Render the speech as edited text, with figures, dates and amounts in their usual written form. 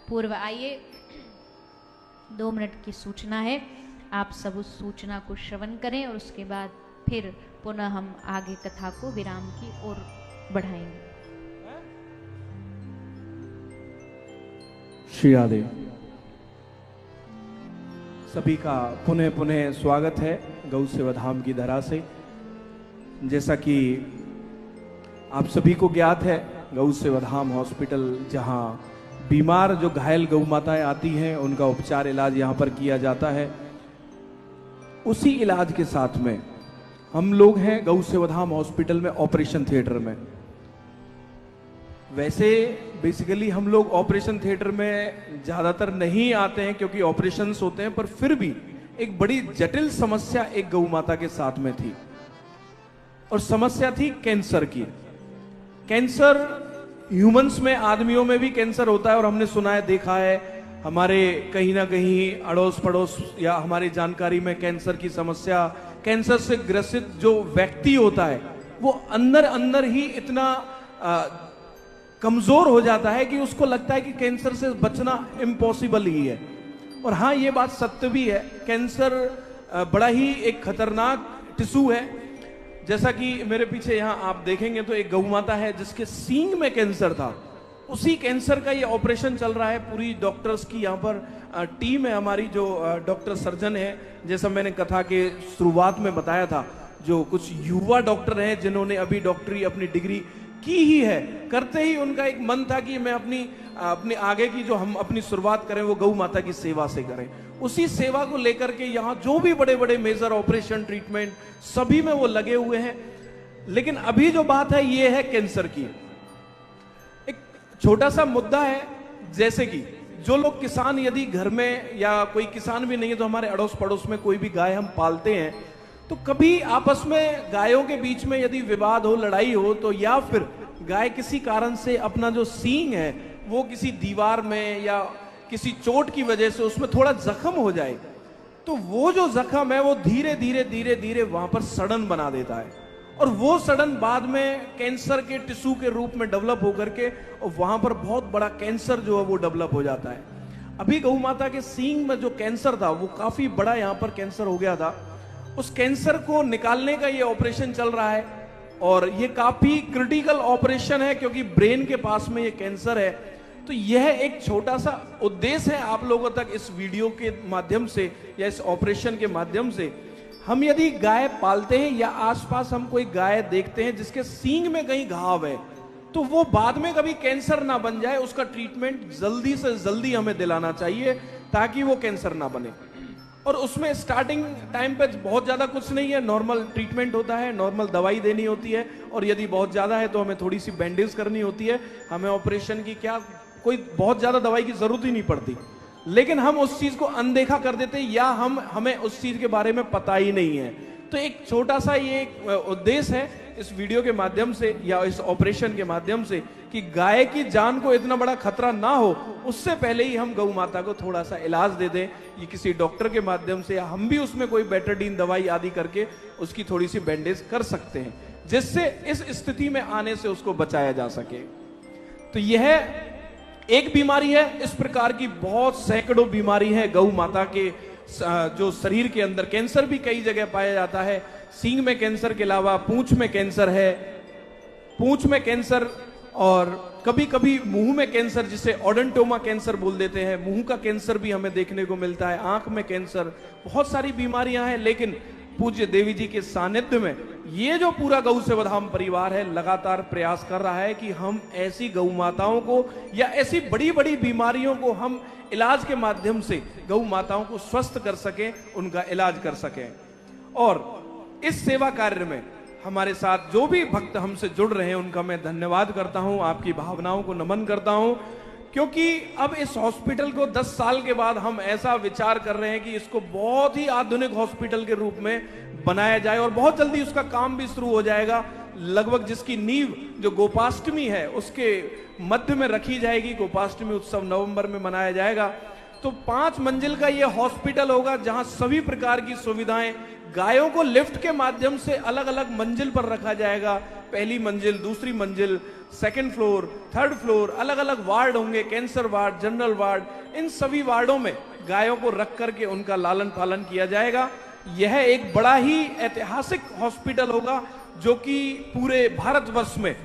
पूर्व आइए 2 मिनट की सूचना है, आप सब उस सूचना को श्रवण करें और उसके बाद फिर पुनः हम आगे कथा को विराम की ओर बढ़ाएंगे। श्री राधे। सभी का पुनः पुनः स्वागत है गौ सेवा धाम की धरा से। जैसा कि आप सभी को ज्ञात है, गौ सेवा धाम हॉस्पिटल, जहां बीमार जो घायल गौ माताएं आती हैं उनका उपचार इलाज यहां पर किया जाता है, उसी इलाज के साथ में हम लोग हैं गौ सेवा धाम हॉस्पिटल में ऑपरेशन थिएटर में। वैसे बेसिकली हम लोग ऑपरेशन थिएटर में ज्यादातर नहीं आते हैं क्योंकि ऑपरेशंस होते हैं, पर फिर भी एक बड़ी जटिल समस्या एक गौ माता के साथ में थी और समस्या थी कैंसर की। कैंसर ह्यूमंस में, आदमियों में भी कैंसर होता है और हमने सुना है, देखा है, हमारे कहीं ना कहीं अड़ोस पड़ोस या हमारी जानकारी में कैंसर की समस्या, कैंसर से ग्रसित जो व्यक्ति होता है वो अंदर अंदर ही इतना कमजोर हो जाता है कि उसको लगता है कि कैंसर से बचना इम्पॉसिबल ही है। और हाँ, ये बात सत्य भी है, कैंसर बड़ा ही एक खतरनाक टिश्यू है। जैसा कि मेरे पीछे यहाँ आप देखेंगे तो एक गौ माता है जिसके सींग में कैंसर था, उसी कैंसर का ये ऑपरेशन चल रहा है। पूरी डॉक्टर्स की यहाँ पर टीम है हमारी, जो डॉक्टर सर्जन है, जैसा मैंने कथा के शुरुआत में बताया था, जो कुछ युवा डॉक्टर हैं जिन्होंने अभी डॉक्टरी अपनी डिग्री की ही है। करते ही उनका एक मन था कि मैं अपनी आगे की जो हम अपनी शुरुआत करें वो गौ माता की सेवा से करें। उसी सेवा को लेकर के यहाँ जो भी बड़े बड़े मेजर ऑपरेशन, ट्रीटमेंट, सभी में वो लगे हुए हैं। लेकिन अभी जो बात है ये है कैंसर की। एक छोटा सा मुद्दा है, जैसे कि जो लोग किसान, यदि घर में, या कोई किसान भी नहीं है तो हमारे अड़ोस पड़ोस में कोई भी गाय हम पालते हैं, तो कभी आपस में गायों के बीच में यदि विवाद हो, लड़ाई हो, तो या फिर गाय किसी कारण से अपना जो सींग है वो किसी दीवार में या किसी चोट की वजह से उसमें थोड़ा जख्म हो जाए, तो वो जो जख्म है वो धीरे धीरे धीरे धीरे वहां पर सड़न बना देता है और वो सड़न बाद में कैंसर के टिश्यू के रूप में डेवलप होकर के और वहां पर बहुत बड़ा कैंसर जो है वो डेवलप हो जाता है। अभी गौ माता के सींग में जो कैंसर था वो काफी बड़ा यहाँ पर कैंसर हो गया था। उस कैंसर को निकालने का ये ऑपरेशन चल रहा है और ये काफी क्रिटिकल ऑपरेशन है क्योंकि ब्रेन के पास में ये कैंसर है। तो यह एक छोटा सा उद्देश्य है आप लोगों तक इस वीडियो के माध्यम से या इस ऑपरेशन के माध्यम से। हम यदि गाय पालते हैं या आसपास हम कोई गाय देखते हैं जिसके सींग में कहीं घाव है, तो वो बाद में कभी कैंसर ना बन जाए, उसका ट्रीटमेंट जल्दी से जल्दी हमें दिलाना चाहिए ताकि वो कैंसर ना बने। और उसमें स्टार्टिंग टाइम पे बहुत ज्यादा कुछ नहीं है, नॉर्मल ट्रीटमेंट होता है, नॉर्मल दवाई देनी होती है और यदि बहुत ज्यादा है तो हमें थोड़ी सी बैंडेज करनी होती है। हमें ऑपरेशन की क्या कोई बहुत ज्यादा दवाई की जरूरत ही नहीं पड़ती, लेकिन हम उस चीज को अनदेखा कर देते या हमें उस चीज के बारे में पता ही नहीं है। तो एक छोटा सा ये उद्देश्य है इस वीडियो के माध्यम से या इस ऑपरेशन के माध्यम से कि गाय की जान को इतना बड़ा खतरा ना हो, उससे पहले ही हम गौ माता को थोड़ा सा इलाज दे दें, ये किसी डॉक्टर के माध्यम से, या हम भी उसमें कोई बेटाडीन दवाई आदि करके उसकी थोड़ी सी बैंडेज कर सकते हैं, जिससे इस स्थिति में आने से उसको बचाया जा सके। तो यह एक बीमारी है, इस प्रकार की बहुत सैकड़ों बीमारी है गौ माता के जो शरीर के अंदर। कैंसर भी कई जगह पाया जाता है, सींग में कैंसर के अलावा पूंछ में कैंसर है, पूंछ में कैंसर, और कभी कभी मुंह में कैंसर, जिसे ओडेंटोमा कैंसर बोल देते हैं, मुंह का कैंसर भी हमें देखने को मिलता है, आंख में कैंसर, बहुत सारी बीमारियां हैं। लेकिन पूज्य देवी जी के सानिध्य में ये जो पूरा गौ सेवा धाम परिवार है लगातार प्रयास कर रहा है कि हम ऐसी गौ माताओं को या ऐसी बड़ी बड़ी बीमारियों को हम इलाज के माध्यम से गौ माताओं को स्वस्थ कर सकें, उनका इलाज कर सकें। और इस सेवा कार्य में हमारे साथ जो भी भक्त हमसे जुड़ रहे हैं उनका मैं धन्यवाद करता हूं, आपकी भावनाओं को नमन करता हूं, क्योंकि अब इस हॉस्पिटल को 10 साल के बाद हम ऐसा विचार कर रहे हैं कि इसको बहुत ही आधुनिक हॉस्पिटल के रूप में बनाया जाए और बहुत जल्दी उसका काम भी शुरू हो जाएगा। लगभग जिसकी नींव जो गोपाष्टमी है उसके मध्य में रखी जाएगी, गोपाष्टमी उत्सव नवंबर में मनाया जाएगा। तो 5 मंजिल का यह हॉस्पिटल होगा जहां सभी प्रकार की सुविधाएं, गायों को लिफ्ट के माध्यम से अलग अलग मंजिल पर रखा जाएगा, पहली मंजिल, दूसरी मंजिल, सेकंड फ्लोर, थर्ड फ्लोर, अलग अलग वार्ड होंगे, कैंसर वार्ड, जनरल वार्ड। इन सभी वार्डों में गायों को रख करके उनका लालन पालन किया जाएगा। यह एक बड़ा ही ऐतिहासिक हॉस्पिटल होगा जो कि पूरे भारतवर्ष में